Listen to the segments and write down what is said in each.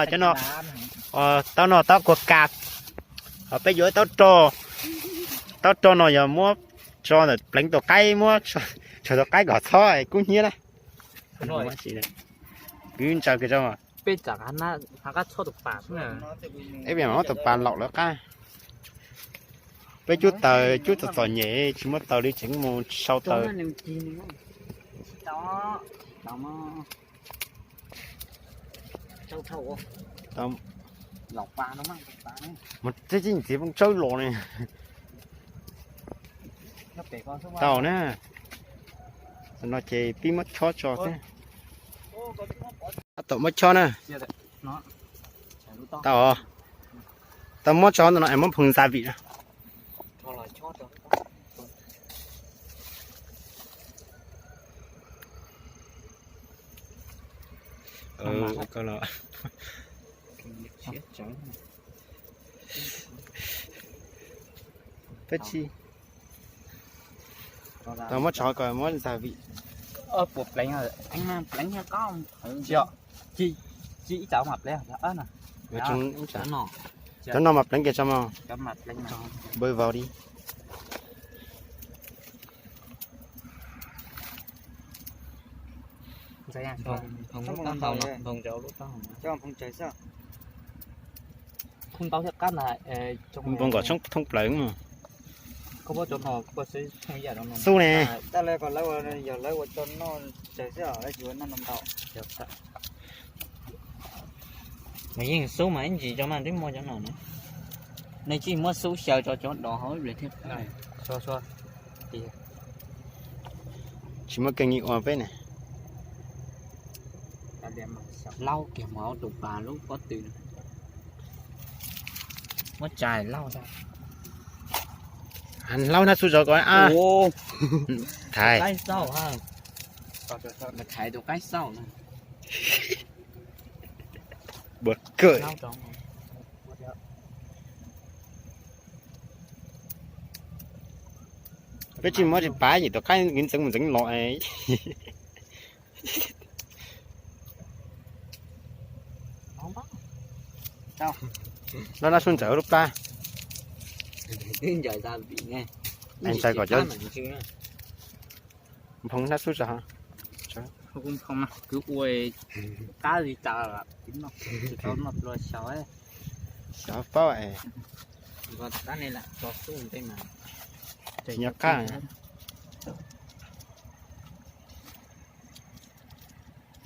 cho nó tao cột cạp ở bên dưới tao cho nó giờ mua cho nó đánh tổ cây mua cho tổ cây gọt thôi cũng như này cứ chờ cái cho mà bây giờ hắn có cho được bạc nữa ấy bây giờ nó tập bàn lọcแล้วcả với chút tờ nhẹ chỉ mất tờ đi chỉnh một sau tờ đó châu thầu tao lọc ba nó mang một cái gì thì không chơi lỗ này tao nè nó chỉ tí mất cho thế tao mất cho nè tao mất cho nó em mất phun gia vị coi là tất chi tao mất cho coi mất gia vị buộc đánh rồi anh đánh cho con chưa chị cháu mập lên ớt nè cho nó mập đánh kia cho mà cho mập đánh bơi vào đi không cháu lúc tao không cháy sao không tao sẽ cắt lại không có thông lớn mà có bao chỗ nào có sẽ không giờ đâu su nè ta lấy còn lấy giờ lấy cho nó cháy sẽ ở đây chỉ nó nằm đậu mày nhìn số mà anh gì cho mà đến mua chỗ nào nữa này chỉ mua số sờ cho chỗ đỏ hối rồi thêm này xóa chỉ mất kinh nghiệm ở bên này lau kiểu máu tụt bà lúc có tiền mất chài lau ra anh lau nó xuống rồi coi à thầy cái sau ha mà thầy được cái sau này bật cười cái chim mới thì bá gì tao cái những sừng mình sừng loại nó xuân trở lúc ta tin giờ ra bị nghe anh sai gọi chứ không nó xuống rồi hả không cứ uôi cá gì chả là tính nó mập rồi sói sói phao ấy còn cá này là cho xuống đây mà chỉ nhắc cá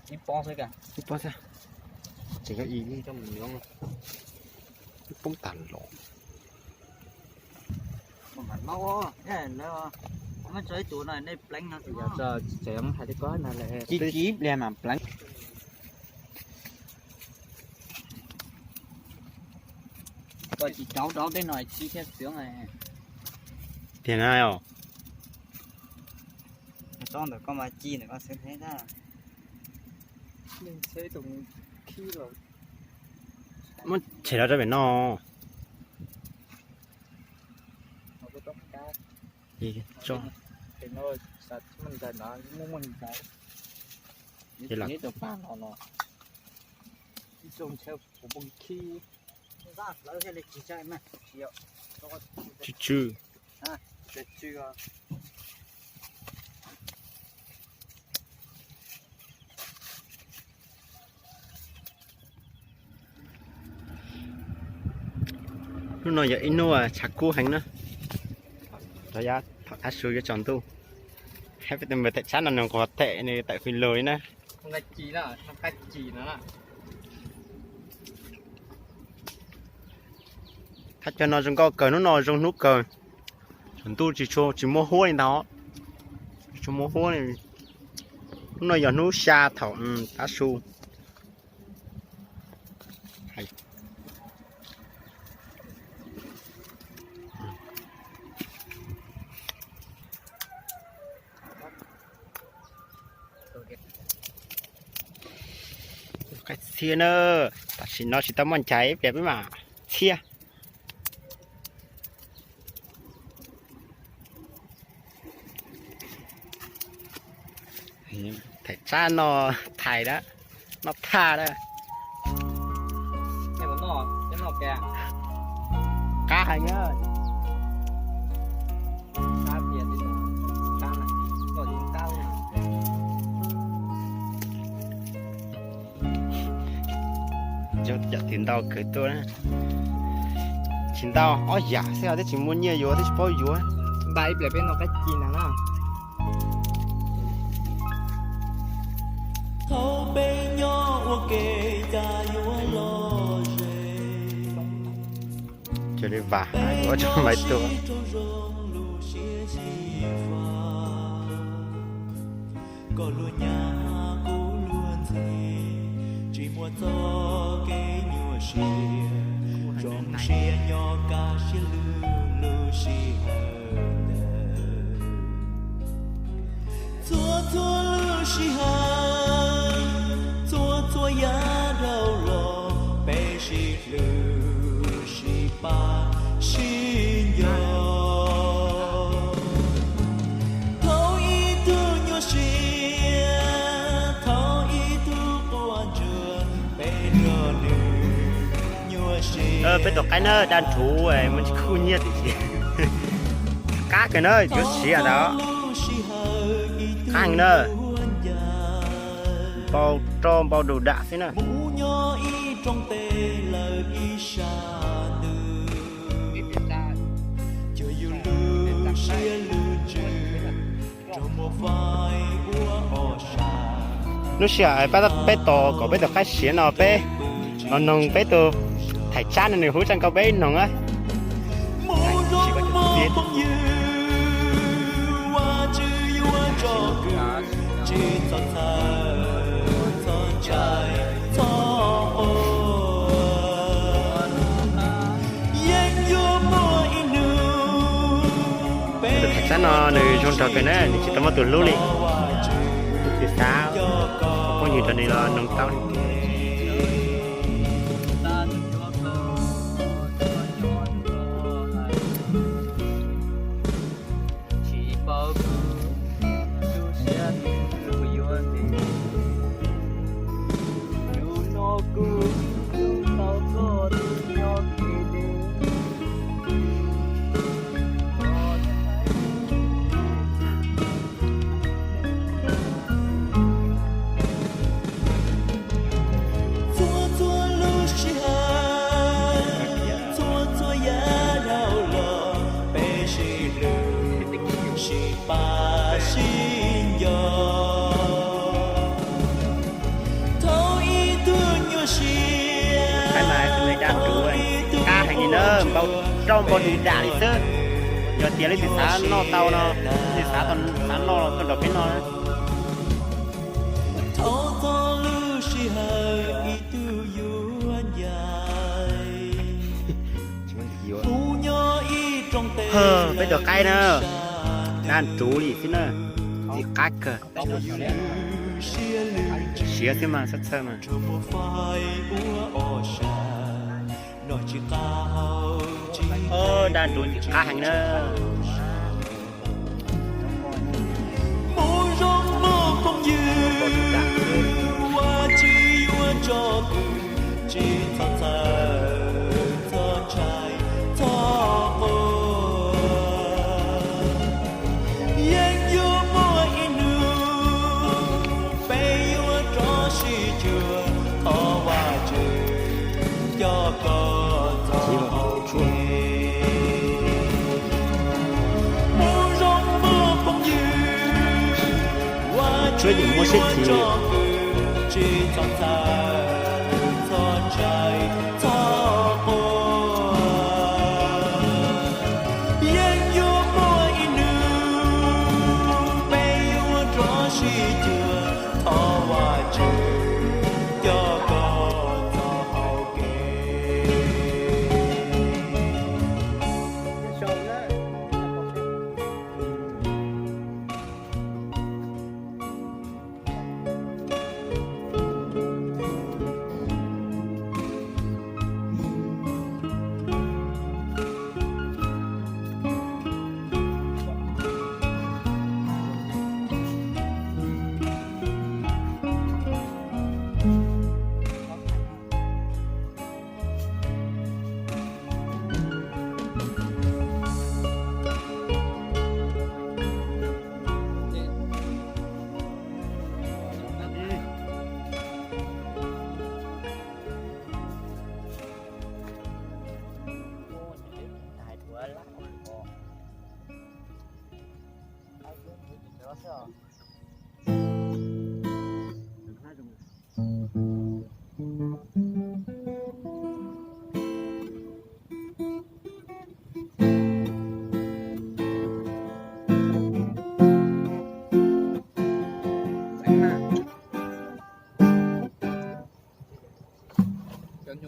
ít po thôi cả ít po sao chỉ có ý cho mình nướng bông tàn lộ mặt máu á nó chơi tụi này đây planh nó thì giờ chém hay có này là chí lên mà planh rồi chị cháu đó cái nồi chi theo tiếng này tiền ai không xong được con mà chi này con sẽ thấy ra mình sẽ dùng khi rồi mất chỉ là cho biển no gì cho thì nó sạch mình phải nói muốn mình phải thì là được phá nó dùng theo của bông khi ra lấy cái lịch chỉ chạy mà chữ chữ lúc nào giờ inu à chặt cua hành nữa rồi ra thả suy cái tròn tu hay phải tìm về tại chán là nó có tệ này tại khuyên lưới nè không cách chỉ là không cách chỉ nữa là thắt cho nó dùng có cờ nó dùng nút cờ tròn tu chỉ mua hố này đó chỉ mua hố này lúc nào giờ nút xa thảo thả su cái xia nơ ta chỉ nó chỉ tao muốn cháy đẹp mà xia thầy cha nó thầy đó nó tha đó nó kìa cá hay nhá cá tiền thì cá này rồi dùng cao cho tiền tao cười tôi đó chín tao ôi dạ sao thế chỉ muốn nhiều vô thế chỉ bao vô bay về bên nó cái gì nào nó thâu bê nhỏ ô kê ta yêu lo rê cho đi vả có cho mấy tuổi có luôn nhà cô luôn thế chỉ muốn cho cái nhua xìa trong xìa nhỏ cả xìa lưu xìa thua thua lưu xìa thua thua ya đâu lo bé xìa lưu xìa ba xìa nhỏ bây giờ cái nó đàn thú ấy mình khu nhiệt thì cá cái nơi chút xíu đó ăn nữa bao tròn bao đồ đạ thế nào nó sẽ bé to có bé to cái xíu nào bé nó nông bé to thầy chan này hú chân cao bé nồng á chỉ có chút tiền thầy chan nó này trong trò cái này chỉ tao mất từ lú đi thì sao có nhiều trò này là nông tao bao trong bao đi đạn đi chứ giờ tiền lấy thì xả nó tàu nó thì xả còn xả nó còn đọc cái nó bây giờ cay nữa đàn chú gì thế nữa thì cách cơ xía thế mà sắp mà đàn đuổi cá hàng nữa mùa rong mơ không dư qua chi qua cho cử chỉ thật thơ trai thơ mơ yên yêu mùa inu bay yêu cho si chưa thọ và chưa cho con chơi những mua sách thì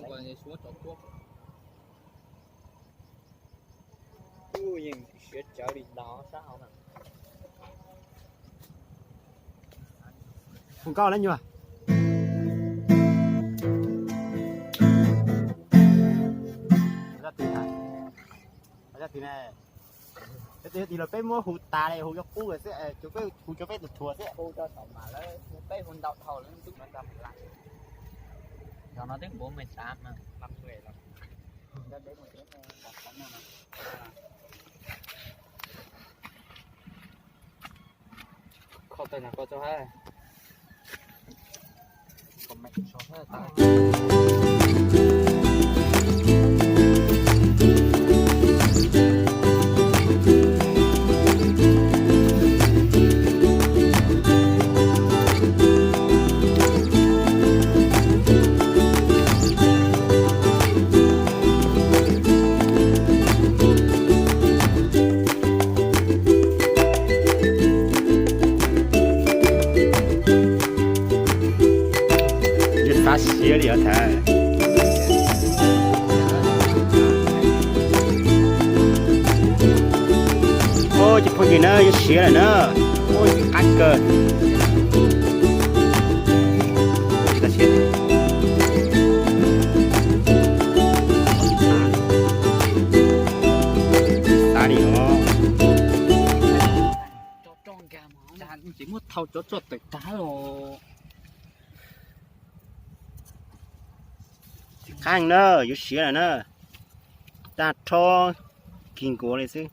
gọi là xuống chỗ quốc ui nhìn sẽ trở đi đó sao nè không có lên chưa ra thì này thì là cái mua hụt tà này hụt cho cú rồi sẽ chỗ cái hụt cho cái được thua sẽ cô cho sống mà lấy cái hôn đậu thầu lên chút nó đập lại cho nó đến 48 mà 50 là đã đến một cái bọt bóng này không tên là có cho hết còn mẹ cho hết tại phá xía đi ở thề ôi chỉ phong gì nữa chỉ xía là nữa ôi ăn cơ ta xía ta đi ó cho tròn gà máu đàn chỉ muốn thâu cho tự cá rồi khang nữa yếu xía là nữa ta cho kinh cố này chứ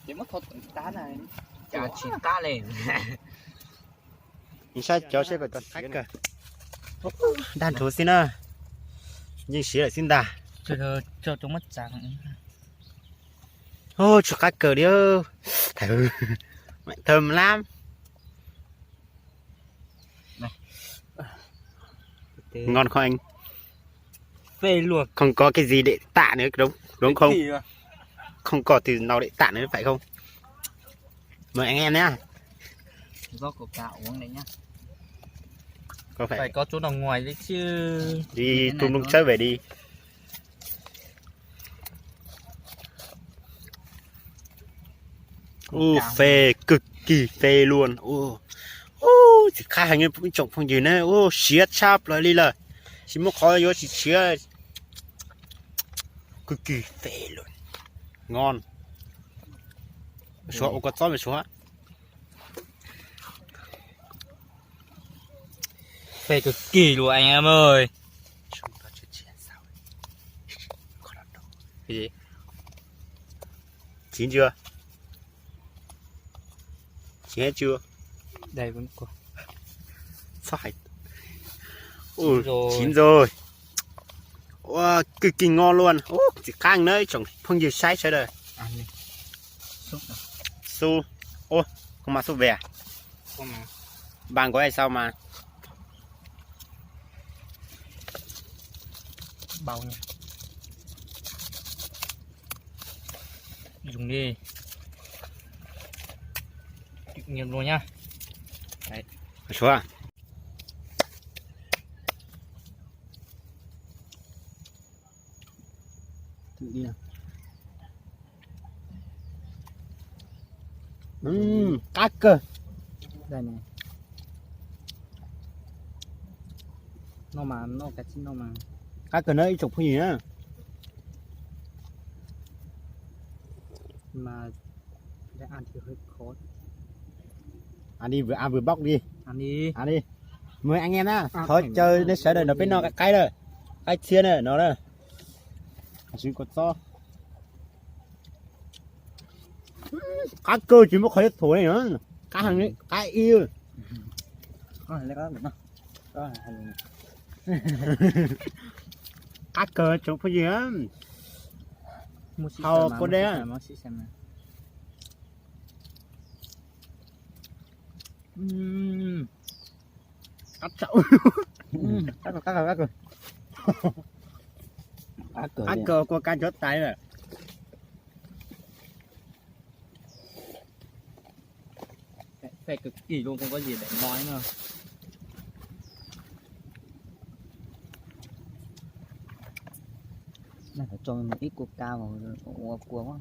chỉ mất thôi tá này chả chỉ tá lên你下脚些个到那个，单头先呢，你洗了先的， cho chúng mất trắng 哦，出个狗了，thơm, thơm lắm, ngon không anh? phê luộc Không có cái gì để tạ nữa đúng, đúng không? Không có từ nào để tạ nữa phải không? Mời anh em nhá. do của cạo uống đấy nhá Có phải phải có chỗ nào ngoài đấy chứ đi tung tung chơi về đi. Phê cực kỳ phê luôn. Thì khai hành như trọng phong gì nữa. Xía cháp lại đi là chỉ muốn khó vô chỉ xía cực kỳ phê luôn. Ngon. Số có cho về số. phê cực kỳ luôn anh em ơi Cái gì? Chín chưa? Chín hết chưa? đây vẫn còn Phải. rồi. Chín rồi. Wow, cực kỳ ngon luôn. Chỉ khang nữa chẳng không gì sai sai đời. ăn đi súp nào Su. Không mà su về à? không mà Bạn có ai sao mà? bao nha dùng đi nhiều luôn nha đấy Số à? thử đi nào Cắt cơ. đây này nó mà nó cái chín nó mà Cắt cơ nữa chụp cái gì nữa? mà để ăn thì hơi khó Ăn đi vừa bóc đi. ăn đi Ăn đi. Mời anh em nhá. À, Thôi phải chơi mà. đến sẽ đời nó bên nó cái rồi. Cái chia này nó đây. Chỉ có to. Cá cơ chỉ một khối thổi này nữa. Cá hàng ấy, cá yêu. lấy cái đó đó là hành Cá cơ chụp cái gì á? Hầu có đấy. Cắt chậu. Cắt rồi. Cắt cơ của cá chốt tay rồi. phải cực kỳ luôn, không có gì để nói nữa. Này phải cho một ít coca vào cua quá.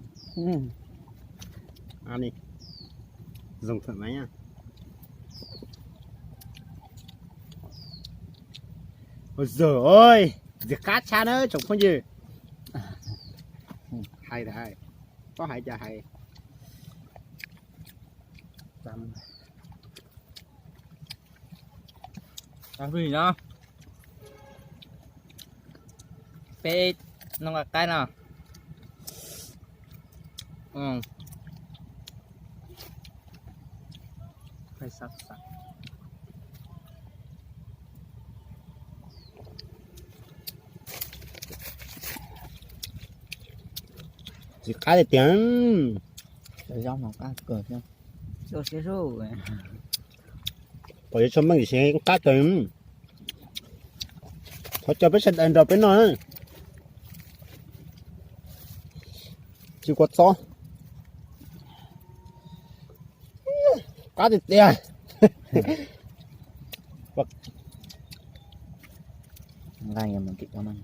Ăn đi, dùng thoải mái nha. Ôi giời ơi, việc cát cha nữa, chồng không gì. Hay thì hay, có hay chả hay. Làm gì đó? Pe nó là cái nào? Phải sắc sắc. Việc cát thì tiếng. Để rau nó cá cờ chứ. Rồi. Bởi cho mình sẽ cát tiếng. Thôi cho biết sẽ đánh đầu bên nó. Chỉ quạt gió. Cát thì tiếng. Ngay nhà mình kịp cho mình.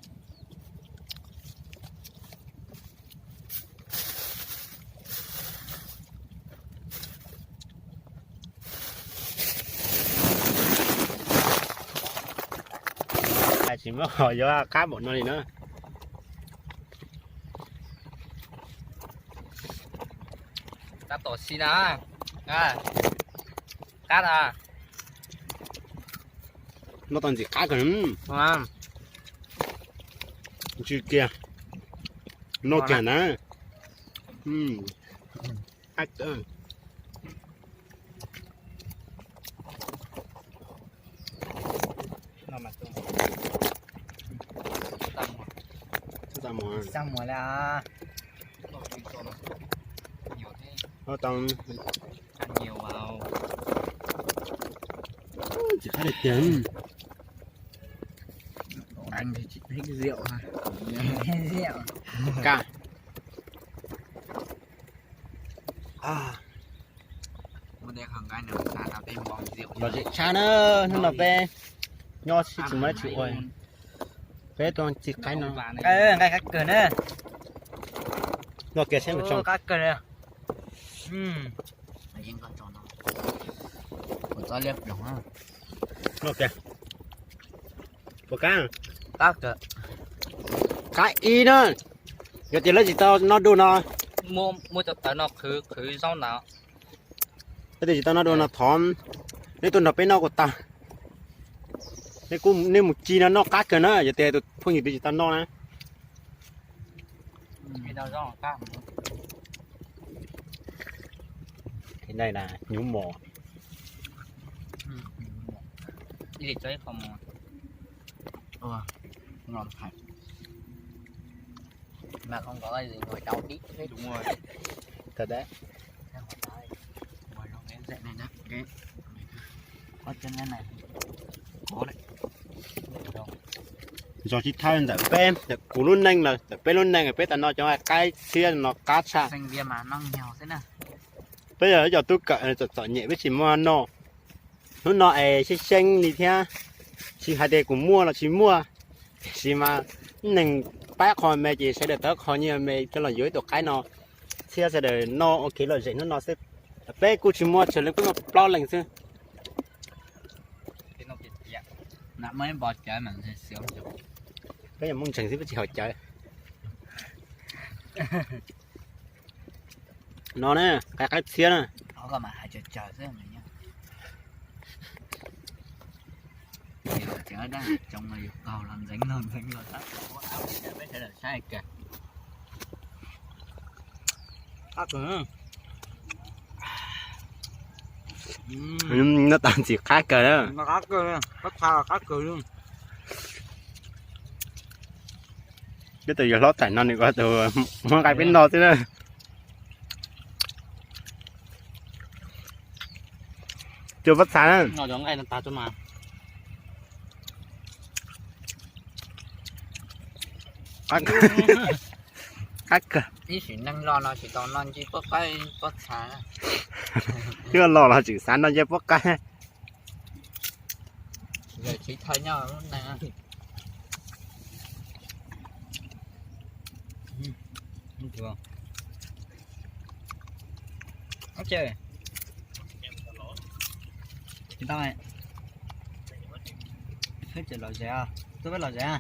Chỉ mới hỏi cho cá bọn nó đi nữa. Cá tổ xí đó. À. Cá à. Nó toàn gì cá cả lắm. À. Chứ kia. Nó kìa nè. Ách ơ. Nó mà tôi. Xong rồi là nó toàn ăn nhiều vào. chỉ khá được tiền. Anh thì chỉ thích rượu ha. Rượu. Cả. Một đêm hàng ngày nào xả nào tên bom rượu. Nó chỉ cha nữa, nó về. Nho chỉ mấy triệu rồi. Về toàn chỉ cái nó. Cái cách cười nữa. Nó kia xem một trong. Cách cười nữa. Anh con tròn nó. Của tôi liệp đúng không? Nó kìa. Bộ cá. Cách cười. Cái y nữa. Giờ thì lấy gì tao nó đu nó. Mua cho tới nó khử rau nào. Thế thì tao nó đu nó thòm. Nếu tôi nó bên nó của ta. Nếu một chi nó cá kìa nữa. Giờ thì tôi không nhìn thấy tao nó nè. Cái đó rau cá. Cái này là nhũ mò. Đi chơi không mà. Ngon thật. Mà không có cái gì ngồi đau đít thế. Đúng rồi. Thật đấy. Ngồi nó cái dạy này nè. Cái có chân cái này. Có đấy. Rồi chỉ thay để bé, để cú luôn nhanh là để bé luôn nhanh là bé ta nó cho cái xiên nó cá xa. Xanh bia mà nó nhiều thế nào. Bây giờ tôi cỡ cho nhẹ với chỉ mua nó ấy chỉ xanh đi theo chỉ hai đề cũng mua là chỉ mua chỉ mà nền bác họ mẹ chỉ sẽ được tới họ như mẹ cho là dưới được cái nó sẽ được nó ok là dễ nó sẽ bé cô chỉ mua trở lên cũng lo lành chứ Cái nó bị dặn. Nãy mấy bọt chơi mình sẽ sướng được. bây giờ muốn chẳng sẽ chỉ hỏi chơi nó nè cái xiên nè Nó có mà hai chờ thế này nhá. Chờ đó trong này cầu làm dính lên tắt có áo để mấy thể là sai kìa. nữa nó toàn chỉ khác cờ đó Nó cá cơ luôn, cá pha là cá cơ luôn. cái từ giờ lót thành non này qua từ mua cái bên nó thế này chưa vắt sáng Nó giống ngay là ta cho mà. khác cờ Ý chỉ năng lo nó chỉ toàn non chỉ có cái có xả. chứ lò là chữ sáng nó dễ bóc cái Rồi chỉ thay nhau lúc nè. Không được. Ok. Chúng ta này. Hết chuyện lò dẻ. Tôi biết lò dẻ.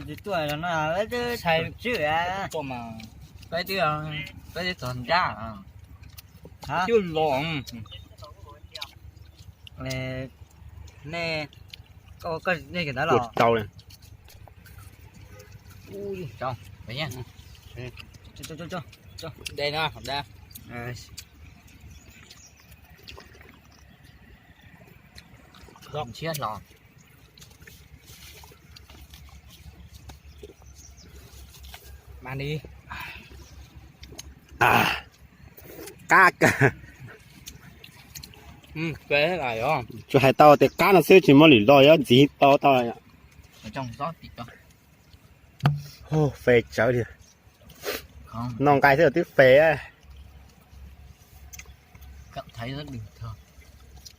Thì tuổi là nó lấy chứ xài chứ à. Có mà. Cái chứ toàn ra à. Hả? Chứ lộn. Nè có đây cái đó là cột trâu này ui trâu vậy nha cho đây nó học ra gom chết lò mang đi à cá quế lại không cho hai tao thì cá nó xíu chỉ mới lì lòi á gì to to ở trong gió thịt đó ô phê chở đi không non cái thế là tiếc phê á cảm thấy rất bình thường